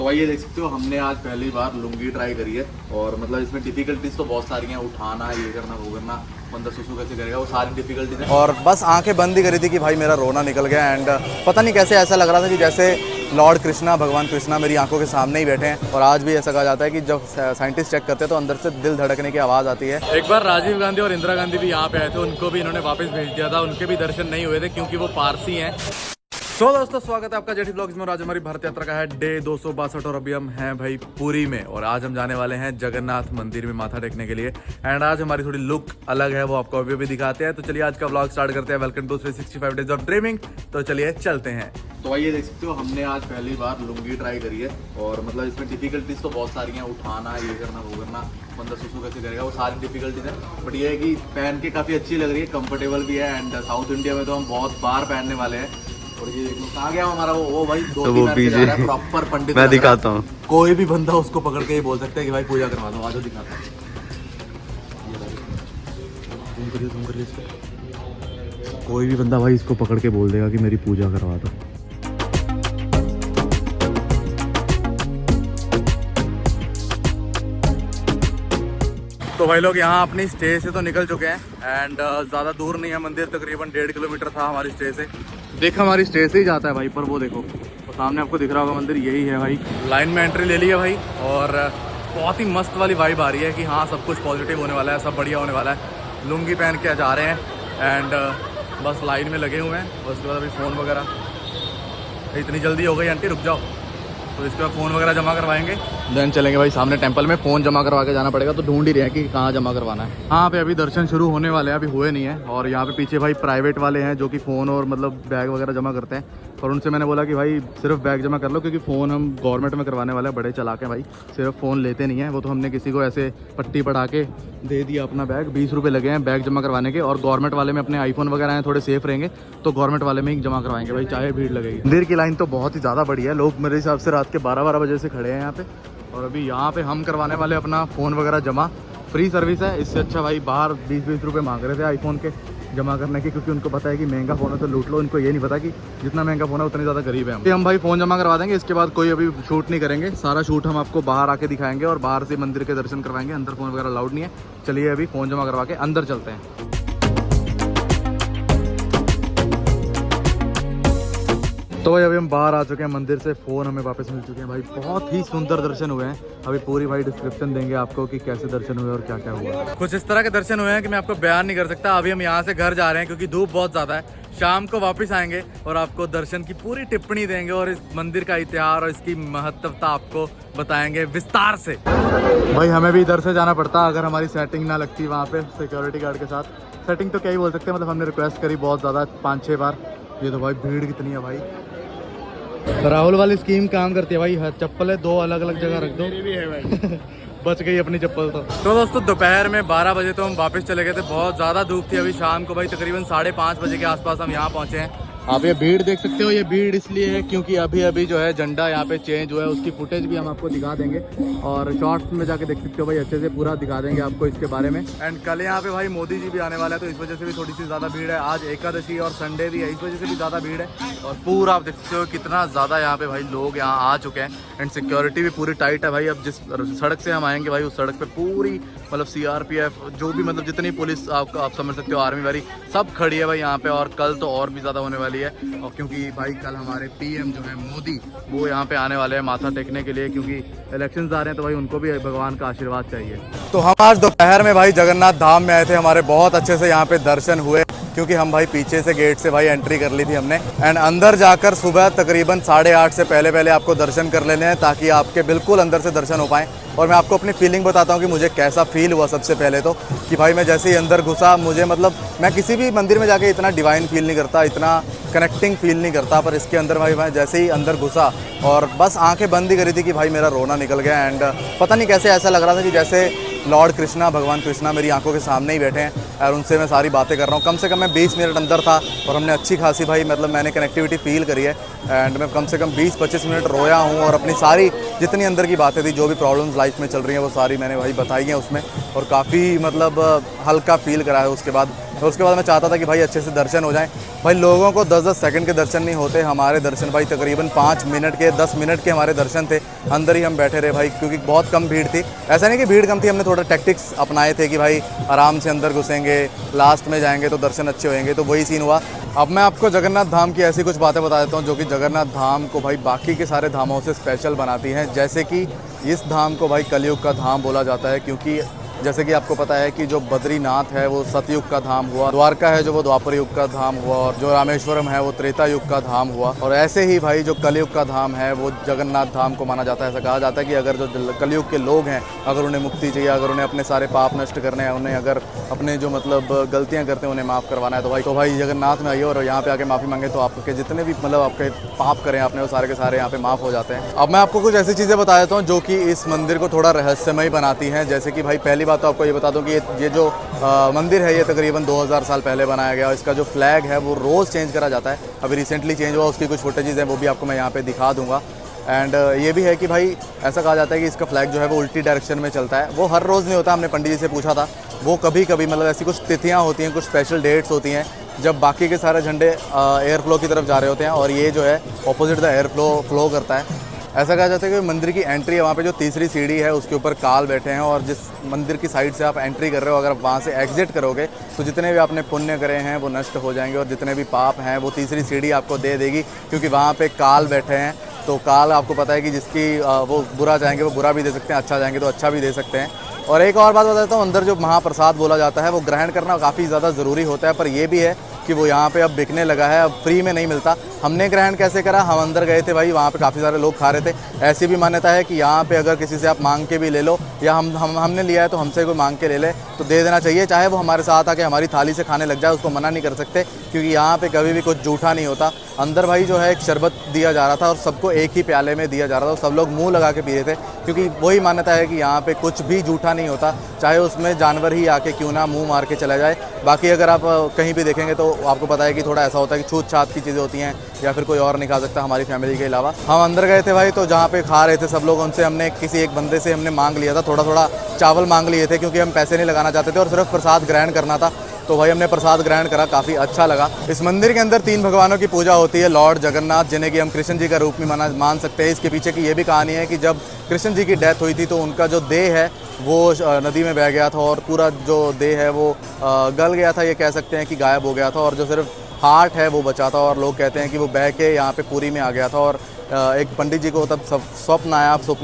तो भाई ये देख सकते हो, हमने आज पहली बार लुंगी ट्राई करी है और मतलब इसमें डिफिकल्टीज तो बहुत सारी हैं। उठाना, ये करना, वो करना, बंदा सुसु कैसे करेगा, वो सारी डिफिकल्टीज हैं। और बस आंखें बंद ही करी थी कि भाई मेरा रोना निकल गया। एंड पता नहीं कैसे ऐसा लग रहा था कि जैसे लॉर्ड कृष्णा, भगवान कृष्णा मेरी आंखों के सामने ही बैठे हैं। और आज भी ऐसा कहा जाता है कि जब साइंटिस्ट चेक करते हैं तो अंदर से दिल धड़कने की आवाज़ आती है। एक बार राजीव गांधी और इंदिरा गांधी भी यहाँ पे आए थे, उनको भी इन्होंने वापस भेज दिया था। उनके भी दर्शन नहीं हुए थे क्योंकि वो पारसी हैं। तो दोस्तों स्वागत है आपका जेठी ब्लॉग्स में। और आज हमारी भारत यात्रा का है डे 262 और अभी हम हैं भाई पुरी में। और आज हम जाने वाले हैं जगन्नाथ मंदिर में माथा टेकने के लिए। एंड आज हमारी थोड़ी लुक अलग है, वो आपको अभी भी दिखाते हैं। तो चलिए आज का ब्लॉग स्टार्ट करते हैं। Welcome to 365 days of dreaming. तो चलिए चलते हैं। तो भाई ये देख सकते हो, हमने आज पहली बार लुंगी ट्राई करी है और मतलब इसमें डिफिकल्टीज तो बहुत सारी हैं। उठाना, ये करना, वो करना, बंदा सुसु कैसे करेगा, वो सारी डिफिकल्टीज है। बट ये है कि पहन के काफ़ी अच्छी लग रही है, कंफर्टेबल भी है। एंड साउथ इंडिया में तो हम बहुत बार पहनने वाले हैं। और ये देखो कहाँ गया हमारा वो भाई दो तो तीन वो पीछे प्रॉपर पंडित मैं दिखाता हूँ। कोई भी बंदा उसको पकड़ के ये बोल सकता है कि भाई पूजा करवा दो। आज दिखाता हूँ, जूम करिए इसको। कोई भी बंदा भाई इसको पकड़ के बोल देगा कि मेरी पूजा करवा दो। तो भाई लोग यहाँ अपनी स्टे से तो निकल चुके हैं। एंड ज़्यादा दूर नहीं है मंदिर, तकरीबन 1.5 किलोमीटर था हमारी स्टे से। देखो हमारी स्टे से ही जाता है भाई, पर वो देखो तो सामने आपको दिख रहा होगा मंदिर, यही है भाई। लाइन में एंट्री ले ली है भाई और बहुत ही मस्त वाली वाइब आ रही है कि हाँ सब कुछ पॉजिटिव होने वाला है, सब बढ़िया होने वाला है। लुंगी पहन के जा रहे हैं एंड बस लाइन में लगे हुए हैं। और उसके बाद अभी फ़ोन वगैरह, इतनी जल्दी हो गई आंटी, रुक जाओ। तो इसके बाद फ़ोन वगैरह जमा करवाएंगे, देन चलेंगे भाई सामने टेंपल में। फ़ोन जमा करवा के जाना पड़ेगा, तो ढूंढ ही रहे हैं कि कहाँ जमा करवाना है। हाँ पे अभी दर्शन शुरू होने वाले हैं, अभी हुए नहीं है। और यहाँ पे पीछे भाई प्राइवेट वाले हैं जो कि फ़ोन और मतलब बैग वगैरह जमा करते हैं। और उनसे मैंने बोला कि भाई सिर्फ बैग जमा कर लो, क्योंकि फ़ोन हम गवर्नमेंट में करवाने वाले हैं। बड़े चालाक हैं भाई, सिर्फ फ़ोन लेते नहीं हैं। वो तो हमने किसी को ऐसे पट्टी पढ़ा के दे दिया अपना बैग। 20 रुपये लगे हैं बैग जमा करवाने के। और गवर्नमेंट वाले में अपने आईफोन वगैरह हैं, थोड़े सेफ रहेंगे, तो गवर्नमेंट वाले में ही जमा करवाएंगे भाई, चाहे भीड़ लगेगी। मंदिर की लाइन तो बहुत ही ज़्यादा बड़ी है, लोग मेरे हिसाब से रात के 12 बजे से खड़े हैं यहाँ पे। और अभी यहाँ पे हम करवाने वाले अपना फ़ोन वगैरह जमा। फ्री सर्विस है, इससे अच्छा भाई बाहर 20-20 रुपये मांग रहे थे आईफोन के जमा करने के, क्योंकि उनको पता है कि महंगा फ़ोन है तो लूट लो। उनको ये नहीं पता कि जितना महंगा फ़ोन है उतनी ज़्यादा गरीब है हम भाई फ़ोन जमा करवा देंगे। इसके बाद कोई अभी शूट नहीं करेंगे, सारा शूट हम आपको बाहर आके दिखाएंगे और बाहर से मंदिर के दर्शन करवाएंगे। अंदर फ़ोन वगैरह अलाउड नहीं है। चलिए अभी फ़ोन जमा करवा के अंदर चलते हैं। तो भाई अभी हम बाहर आ चुके हैं मंदिर से, फ़ोन हमें वापस मिल चुके हैं भाई। बहुत ही सुंदर दर्शन हुए हैं। अभी पूरी भाई डिस्क्रिप्शन देंगे आपको कि कैसे दर्शन हुए और क्या क्या हुआ। कुछ इस तरह के दर्शन हुए हैं कि मैं आपको बयान नहीं कर सकता। अभी हम यहाँ से घर जा रहे हैं क्योंकि धूप बहुत ज़्यादा है। शाम को वापस आएंगे और आपको दर्शन की पूरी टिप्पणी देंगे और इस मंदिर का इतिहास और इसकी महत्वता आपको बताएंगे विस्तार से। भाई हमें भी इधर से जाना पड़ता अगर हमारी सेटिंग ना लगती वहाँ पे सिक्योरिटी गार्ड के साथ। सेटिंग तो क्या ही बोल सकते हैं, मतलब हमने रिक्वेस्ट करी बहुत ज़्यादा, 5-6 बार। ये तो भाई भीड़ कितनी है भाई। राहुल वाली स्कीम काम करती है भाई, चप्पल है 2 अलग अलग जगह रख दो। मेरी भी है भाई। बच गई अपनी चप्पल तो दोस्तों दोपहर में 12 बजे तो हम वापस चले गए थे। बहुत ज़्यादा धूप थी। अभी शाम को भाई तकरीबन 5:30 बजे के आसपास हम यहाँ पहुँचे हैं। आप ये भीड़ देख सकते हो, ये भीड़ इसलिए है क्योंकि अभी अभी जो है झंडा यहाँ पे चेंज हुआ है, उसकी फुटेज भी हम आपको दिखा देंगे। और शॉर्ट्स में जाके देख सकते हो भाई, अच्छे से पूरा दिखा देंगे आपको इसके बारे में। एंड कल यहाँ पे भाई मोदी जी भी आने वाला है, तो इस वजह से भी थोड़ी सी ज़्यादा भीड़ है। आज एकादशी और संडे भी है, इस वजह से भी ज़्यादा भीड़ है। और पूरा आप देख सकते हो कितना ज़्यादा यहाँ पे भाई लोग यहाँ आ चुके हैं। एंड सिक्योरिटी भी पूरी टाइट है भाई। अब जिस सड़क से हम आएंगे भाई, उस सड़क पर पूरी मतलब CRPF जो भी मतलब जितनी पुलिस आप समझ सकते हो, आर्मी वाली सब खड़ी है भाई यहाँ पे। और कल तो और भी ज़्यादा होने वाली है। और क्योंकि भाई कल हमारे PM जो है मोदी, वो यहाँ पे आने वाले हैं माथा टेकने के लिए, क्योंकि इलेक्शंस आ रहे हैं तो भाई उनको भी भगवान का आशीर्वाद चाहिए। तो हम आज दोपहर में भाई जगन्नाथ धाम में आए थे। हमारे बहुत अच्छे से यहाँ पे दर्शन हुए, क्योंकि हम भाई पीछे से गेट से भाई एंट्री कर ली थी हमने। एंड अंदर जाकर सुबह तकरीबन 8:30 से पहले आपको दर्शन कर लेने हैं, ताकि आपके बिल्कुल अंदर से दर्शन हो पाएँ। और मैं आपको अपनी फीलिंग बताता हूँ कि मुझे कैसा फील हुआ। सबसे पहले तो कि भाई मैं जैसे ही अंदर घुसा, मुझे मतलब मैं किसी भी मंदिर में जाके इतना डिवाइन फील नहीं करता, इतना कनेक्टिंग फील नहीं करता। पर इसके अंदर भाई मैं जैसे ही अंदर घुसा और बस आंखें बंद ही करी थी कि भाई मेरा रोना निकल गया। एंड पता नहीं कैसे ऐसा लग रहा था कि जैसे लॉर्ड कृष्णा, भगवान कृष्णा मेरी आंखों के सामने ही बैठे हैं और उनसे मैं सारी बातें कर रहा हूँ। कम से कम मैं 20 मिनट अंदर था और हमने अच्छी खासी भाई मतलब मैंने कनेक्टिविटी फील करी है। एंड मैं कम से कम 20-25 मिनट रोया हूँ और अपनी सारी जितनी अंदर की बातें थी, जो भी प्रॉब्लम्स लाइफ में चल रही हैं, वो सारी मैंने भाई बताई हैं उसमें। और काफ़ी मतलब हल्का फील करा है उसके बाद। तो उसके बाद मैं चाहता था कि भाई अच्छे से दर्शन हो जाएं। भाई लोगों को 10-10 सेकंड के दर्शन नहीं होते, हमारे दर्शन भाई तकरीबन 5 मिनट के 10 मिनट के हमारे दर्शन थे। अंदर ही हम बैठे रहे भाई, क्योंकि बहुत कम भीड़ थी। ऐसा नहीं कि भीड़ कम थी, हमने थोड़ा टैक्टिक्स अपनाए थे कि भाई आराम से अंदर घुसेंगे, लास्ट में जाएंगे तो दर्शन अच्छे होंगे, तो वही सीन हुआ। अब मैं आपको जगन्नाथ धाम की ऐसी कुछ बातें बता देता हूँ जो कि जगन्नाथ धाम को भाई बाकी के सारे धामों से स्पेशल बनाती हैं। जैसे कि इस धाम को भाई कलयुग का धाम बोला जाता है, क्योंकि जैसे कि आपको पता है कि जो बद्रीनाथ है वो सतयुग का धाम हुआ, द्वारका है जो वो द्वापर युग का धाम हुआ, और जो रामेश्वरम है वो त्रेता युग का धाम हुआ। और ऐसे ही भाई जो कलयुग का धाम है वो जगन्नाथ धाम को माना जाता है। ऐसा कहा जाता है कि अगर जो कलयुग के लोग हैं, अगर उन्हें मुक्ति चाहिए, अगर उन्हें अपने सारे पाप नष्ट करने हैं, उन्हें अगर अपने जो मतलब गलतियाँ करते हैं उन्हें माफ़ करवाना है, तो भाई जगन्नाथ में आइए और यहाँ पे आके माफ़ी मांगे तो आपके जितने भी मतलब आपके पाप करें आपने वो सारे के सारे यहाँ पे माफ़ हो जाते हैं। अब मैं आपको कुछ ऐसी चीज़ें बता देता हूँ जो कि इस मंदिर को थोड़ा रहस्यमय बनाती हैं। जैसे कि भाई पहली बात तो आपको ये बता दूँ कि ये जो मंदिर है ये तकरीबन 2000 साल पहले बनाया गया। इसका जो फ्लैग है वो रोज़ चेंज करा जाता है, अभी रिसेंटली चेंज हुआ, उसकी कुछ फुटेजेज हैं वो भी आपको मैं यहाँ पे दिखा दूंगा। एंड ये भी है कि भाई ऐसा कहा जाता है कि इसका फ्लैग जो है वो उल्टी डायरेक्शन में चलता है। वो हर रोज़ नहीं होता, हमने पंडित जी से पूछा था, वो कभी कभी मतलब ऐसी कुछ तिथियाँ होती हैं, कुछ स्पेशल डेट्स होती हैं जब बाकी के सारे झंडे एयर फ्लो की तरफ जा रहे होते हैं और ये जो है ऑपोजिट द एयर फ्लो करता है। ऐसा कहा जाता है कि मंदिर की एंट्री है, वहाँ पे जो तीसरी सीढ़ी है उसके ऊपर काल बैठे हैं, और जिस मंदिर की साइड से आप एंट्री कर रहे हो, अगर आप वहाँ से एग्जिट करोगे तो जितने भी आपने पुण्य करे हैं वो नष्ट हो जाएंगे, और जितने भी पाप हैं वो तीसरी सीढ़ी आपको दे देगी, क्योंकि वहाँ पे काल बैठे हैं। तो काल आपको पता है कि जिसकी वो बुरा चाहेंगे वो बुरा भी दे सकते हैं, अच्छा चाहेंगे तो अच्छा भी दे सकते हैं। और एक और बात बता देता हूँ, अंदर जो महाप्रसाद बोला जाता है वो ग्रहण करना काफ़ी ज़्यादा ज़रूरी होता है, पर ये भी है कि वो यहाँ पे अब बिकने लगा है, अब फ्री में नहीं मिलता। हमने ग्रहण कैसे करा, हम अंदर गए थे भाई, वहाँ पे काफ़ी सारे लोग खा रहे थे। ऐसी भी मान्यता है कि यहाँ पे अगर किसी से आप मांग के भी ले लो, या हमने लिया है तो हमसे कोई मांग के ले ले तो दे देना चाहिए, चाहे वो हमारे साथ आके हमारी थाली से खाने लग जाए, उसको मना नहीं कर सकते, क्योंकि यहाँ पे कभी भी कुछ जूठा नहीं होता। अंदर भाई जो है एक शरबत दिया जा रहा था और सबको एक ही प्याले में दिया जा रहा था, सब लोग मुँह लगा के पी रहे थे, क्योंकि वही मान्यता है कि यहाँ पे कुछ भी जूठा नहीं होता, चाहे उसमें जानवर ही आके क्यों ना मुँह मार के चला जाए। बाकी अगर आप कहीं भी देखेंगे तो आपको पता है कि थोड़ा ऐसा होता है कि छूत छात की चीज़ें होती हैं, या फिर कोई और नहीं खा सकता हमारी फैमिली के अलावा। हम अंदर गए थे भाई, तो जहाँ पे खा रहे थे सब लोग, उनसे हमने किसी एक बंदे से हमने मांग लिया था, थोड़ा थोड़ा चावल मांग लिए थे, क्योंकि हम पैसे नहीं लगाना चाहते थे और सिर्फ प्रसाद ग्रहण करना था। तो भाई हमने प्रसाद ग्रहण करा, काफ़ी अच्छा लगा। इस मंदिर के अंदर 3 भगवानों की पूजा होती है, लॉर्ड जगन्नाथ, जिन्हें कि हम कृष्ण जी का रूप में मान सकते हैं। इसके पीछे की ये भी कहानी है कि जब कृष्ण जी की डेथ हुई थी तो उनका जो देह है वो नदी में बह गया था, और पूरा जो देह है वो गल गया था, ये कह सकते हैं कि गायब हो गया था, और जो सिर्फ हार्ट है वो बचा था। और लोग कहते हैं कि वो बह के यहाँ पे पुरी में आ गया था, और एक पंडित जी को तब सपना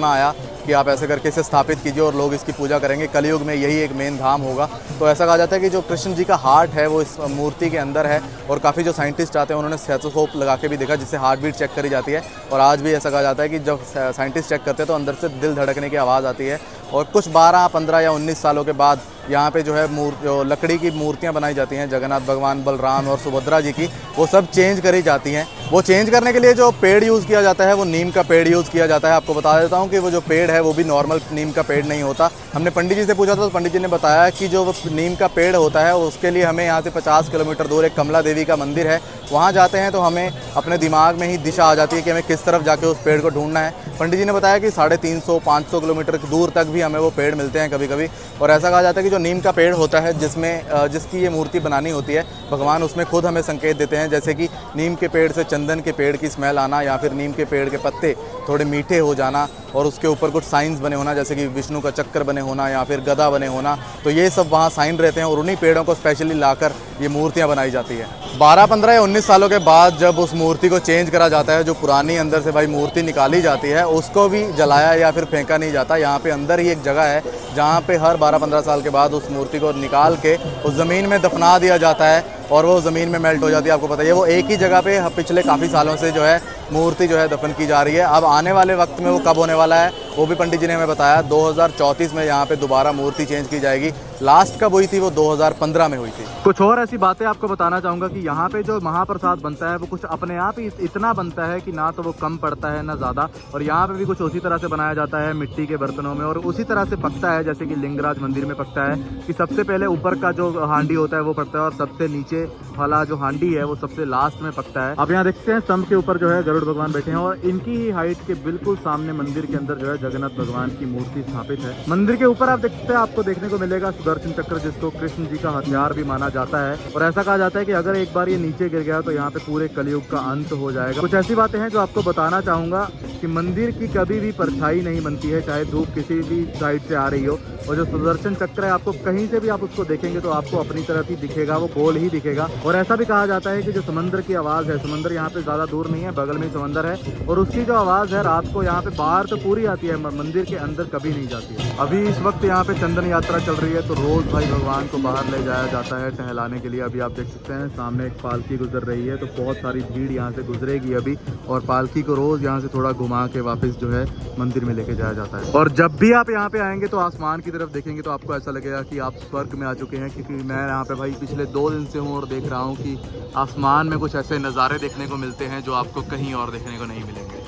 आया कि आप ऐसे करके इसे स्थापित कीजिए और लोग इसकी पूजा करेंगे, कलयुग में यही एक मेन धाम होगा। तो ऐसा कहा जाता है कि जो कृष्ण जी का हार्ट है वो इस मूर्ति के अंदर है, और काफ़ी जो साइंटिस्ट आते हैं उन्होंने स्टेथोस्कोप लगा के भी देखा, जिससे हार्ट बीट चेक करी जाती है। और आज भी ऐसा कहा जाता है कि जब साइंटिस्ट चेक करते हैं तो अंदर से दिल धड़कने की आवाज़ आती है। और कुछ 12, 15 या 19 सालों के बाद यहाँ पे जो है जो लकड़ी की मूर्तियाँ बनाई जाती हैं जगन्नाथ भगवान, बलराम और सुभद्रा जी की, वो सब चेंज करी जाती हैं। वो चेंज करने के लिए जो पेड़ यूज़ किया जाता है वो नीम का पेड़ यूज़ किया जाता है। आपको बता देता हूँ कि वो जो पेड़ है वो भी नॉर्मल नीम का पेड़ नहीं होता। हमने पंडित जी से पूछा था तो पंडित जी ने बताया कि जो नीम का पेड़ होता है उसके लिए हमें यहाँ से 50 किलोमीटर दूर एक कमला देवी का मंदिर है, वहाँ जाते हैं तो हमें अपने दिमाग में ही दिशा आ जाती है कि हमें किस तरफ जाके उस पेड़ को ढूंढना है। पंडित जी ने बताया कि 350-500 किलोमीटर दूर तक भी हमें वो पेड़ मिलते हैं कभी कभी। और ऐसा कहा जाता है कि जो नीम का पेड़ होता है जिसकी ये मूर्ति बनानी होती है, भगवान उसमें खुद हमें संकेत देते हैं, जैसे कि नीम के पेड़ से चंदन के पेड़ की स्मेल आना, या फिर नीम के पेड़ के पत्ते थोड़े मीठे हो जाना, और उसके ऊपर कुछ साइंस बने होना, जैसे कि विष्णु का चक्कर बने होना या फिर गदा बने होना। तो ये सब वहाँ साइन रहते हैं, और उन्हीं पेड़ों को स्पेशली लाकर ये मूर्तियाँ बनाई जाती है। 12, 15 या 19 सालों के बाद जब उस मूर्ति को चेंज करा जाता है, जो पुरानी अंदर से भाई मूर्ति निकाली जाती है, उसको भी जलाया या फिर फेंका नहीं जाता। यहाँ पे अंदर ही एक जगह है जहाँ पे हर 12-15 साल के बाद उस मूर्ति को निकाल के उस ज़मीन में दफना दिया जाता है, और वो ज़मीन में मेल्ट हो जाती है। आपको पता है वो एक ही जगह पे पिछले काफ़ी सालों से जो है मूर्ति जो है दफन की जा रही है। अब आने वाले वक्त में वो कब होने वाला है वो भी पंडित जी ने हमें बताया, 2034 में यहाँ पे दोबारा मूर्ति चेंज की जाएगी। लास्ट कब हुई थी वो 2015 में हुई थी। कुछ और ऐसी बातें आपको बताना चाहूँगा कि यहाँ पे जो महाप्रसाद बनता है वो कुछ अपने आप ही इतना बनता है कि ना तो वो कम पड़ता है ना ज़्यादा, और यहाँ पे भी कुछ उसी तरह से बनाया जाता है मिट्टी के बर्तनों में, और उसी तरह से पकता है जैसे कि लिंगराज मंदिर में पकता है कि सबसे पहले ऊपर का जो हांडी होता है वो पकता है, और सबसे नीचे वाला जो हांडी है वो सबसे लास्ट में पकता है। आप यहाँ देखते हैं स्तंभ के ऊपर जो है गरुड़ भगवान बैठे हैं और इनकी ही हाइट के बिल्कुल सामने मंदिर के अंदर जो है जगन्नाथ भगवान की मूर्ति स्थापित है। मंदिर के ऊपर आप देखते हैं, आपको देखने को मिलेगा सुदर्शन चक्र, जिसको कृष्ण जी का हथियार भी माना जाता है। और ऐसा कहा जाता है कि अगर एक बार ये नीचे गिर गया तो यहाँ पे पूरे कलयुग का अंत हो जाएगा। कुछ ऐसी बातें हैं जो आपको बताना चाहूंगा कि मंदिर की कभी भी परछाई नहीं बनती है, चाहे धूप किसी भी साइड से आ रही हो। और जो सुदर्शन चक्र है, आपको कहीं से भी आप उसको देखेंगे तो आपको अपनी तरफ ही दिखेगा, वो गोल ही दिखेगा। और ऐसा भी कहा जाता है कि जो समंदर की आवाज़ है, समंदर यहाँ पे ज़्यादा दूर नहीं है, बगल में समंदर है, और उसकी जो आवाज़ है रात को यहाँ पे बाहर तो पूरी आती है, मंदिर के अंदर कभी नहीं जाती है। अभी इस वक्त यहाँ पे चंदन यात्रा चल रही है, तो रोज़ भाई भगवान को बाहर ले जाया जाता है टहलाने के लिए। अभी आप देख सकते हैं सामने एक पालकी गुजर रही है, तो बहुत सारी भीड़ यहाँ से गुजरेगी अभी, और पालकी को रोज़ यहाँ से थोड़ा घुमा के वापस जो है मंदिर में लेके जाया जाता है। और जब भी आप यहाँ पे आएंगे तो आसमान की तरफ देखेंगे तो आपको ऐसा लगेगा कि आप स्वर्ग में आ चुके हैं, क्योंकि मैं यहाँ पे भाई पिछले 2 दिन से हूँ और देख रहा हूँ कि आसमान में कुछ ऐसे नज़ारे देखने को मिलते हैं जो आपको कहीं और देखने को नहीं मिलेंगे।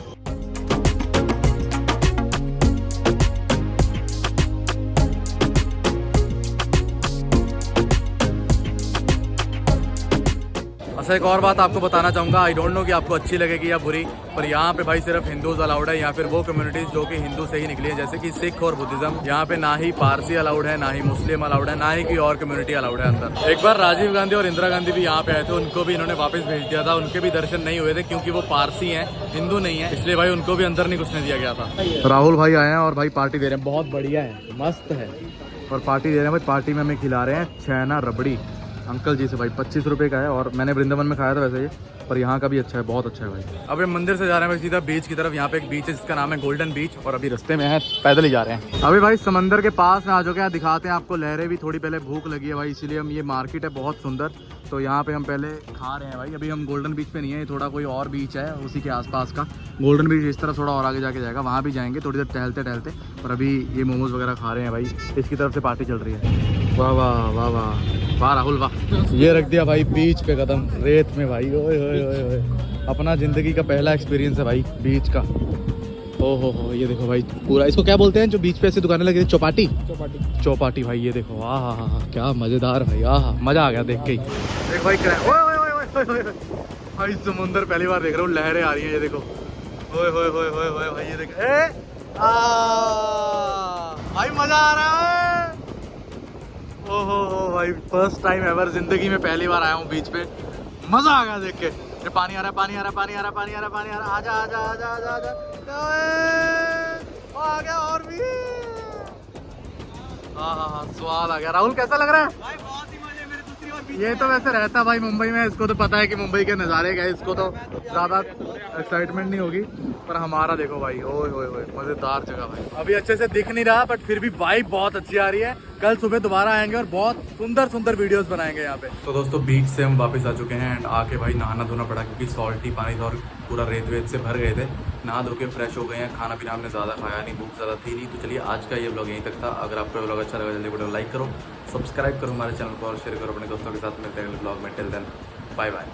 अच्छा, एक और बात आपको बताना चाहूँगा, आई डोंट नो कि आपको अच्छी लगेगी या बुरी, पर यहाँ पे भाई सिर्फ हिंदूज अलाउड है, या फिर वो कम्युनिटीज़ जो कि हिंदू से ही निकली है, जैसे कि सिख और बुद्धिज्म। यहाँ पे ना ही पारसी अलाउड है, ना ही मुस्लिम अलाउड है, ना ही कोई और कम्युनिटी अलाउड है अंदर। एक बार राजीव गांधी और इंदिरा गांधी भी यहाँ पे आए थे, उनको भी इन्होंने वापस भेज दिया था, उनके भी दर्शन नहीं हुए थे क्योंकि वो पारसी हैं, हिंदू नहीं है, इसलिए भाई उनको भी अंदर नहीं घुसने दिया गया था। राहुल भाई आए हैं और भाई पार्टी दे रहे हैं, बहुत बढ़िया है, मस्त है, और पार्टी दे रहे हैं भाई। पार्टी में हमें खिला रहे हैं छैना रबड़ी अंकल जी से भाई, 25 रुपये का है, और मैंने वृंदावन में खाया था वैसे ये, पर यहाँ का भी अच्छा है, बहुत अच्छा है भाई। अब हम मंदिर से जा रहे हैं भाई सीधा बीच की तरफ। यहाँ पे एक बीच है जिसका नाम है गोल्डन बीच, और अभी रास्ते में है, पैदल ही जा रहे हैं। अभी भाई समंदर के पास में आ चुके हैं, दिखाते हैं आपको लहरें भी। थोड़ी पहले भूख लगी है भाई, इसीलिए हम, ये मार्केट है बहुत सुंदर, तो यहाँ पे हम पहले खा रहे हैं भाई। अभी हम गोल्डन बीच पे नहीं है, थोड़ा कोई और बीच है उसी के आसपास का। गोल्डन बीच इस तरफ थोड़ा और आगे जाके जाएगा, वहाँ भी जाएंगे थोड़ी देर टहलते टहलते। और अभी ये मोमोज वगैरह खा रहे हैं भाई, इसकी तरफ से पार्टी चल रही है। वाह वाह वाह वाह वाह राहुल वाह। ये रख दिया भाई बीच पे कदम, रेत में भाई, ओए ओए ओए ओए, अपना जिंदगी का पहला एक्सपीरियंस है भाई बीच का। ओ हो, ये देखो भाई पूरा, इसको क्या बोलते हैं जो बीच पे ऐसी दुकानें लगी थी, चौपाटी चौपाटी चौपाटी भाई। ये देखो, आहा हा हा, क्या मजेदार भाई, आहा मजा आ गया देख के ही। देख भाई भाई समुंदर पहली बार देख रहा हूँ, लहरें आ रही हैं, ये देखो, ओए होए होए होए होए भाई, ये देखो, भाई मजा आ रहा है। ओहो भाई, फर्स्ट टाइम एवर जिंदगी में पहली बार आया हूँ बीच पे, मजा आ गया देख के। ये पानी आ रहा है, पानी आ रहा है, पानी आ रहा है, पानी आ रहा है, पानी आ रहा है, आजा आजा आजा आजा आजा, आ गया और भी। हाँ, स्वाद आ गया। राहुल कैसा लग रहा है भाई? बहुत ही मजे, मेरे दूसरी बार। ये तो वैसे रहता भाई मुंबई में, इसको तो पता है कि मुंबई के नज़ारे क्या है, इसको तो ज़्यादा एक्साइटमेंट नहीं होगी, पर हमारा देखो भाई, ओए होए होए, मज़ेदार जगह भाई। अभी अच्छे से दिख नहीं रहा, बट फिर भी वाइब बहुत अच्छी आ रही है। कल सुबह दोबारा आएंगे और बहुत सुंदर सुंदर वीडियोस बनाएंगे यहाँ पे। तो दोस्तों बीच से हम वापस आ चुके हैं, एंड आके भाई नहाना धोना पड़ा, क्योंकि सॉल्टी पानी था और पूरा रेत वेत से भर गए थे। नहा धो के फ्रेश हो गए हैं, खाना पीना हमने ज़्यादा खाया नहीं, भूख ज़्यादा थी नहीं। तो चलिए आज का ये ब्लॉग यहीं तक था। अगर आपको ब्लॉग अच्छा लगा जल्दी वीडियो लाइक करो, सब्सक्राइब करो हमारे चैनल को, और शेयर करो अपने दोस्तों के साथ। मिलते हैं अगले ब्लॉग में। Till then bye bye.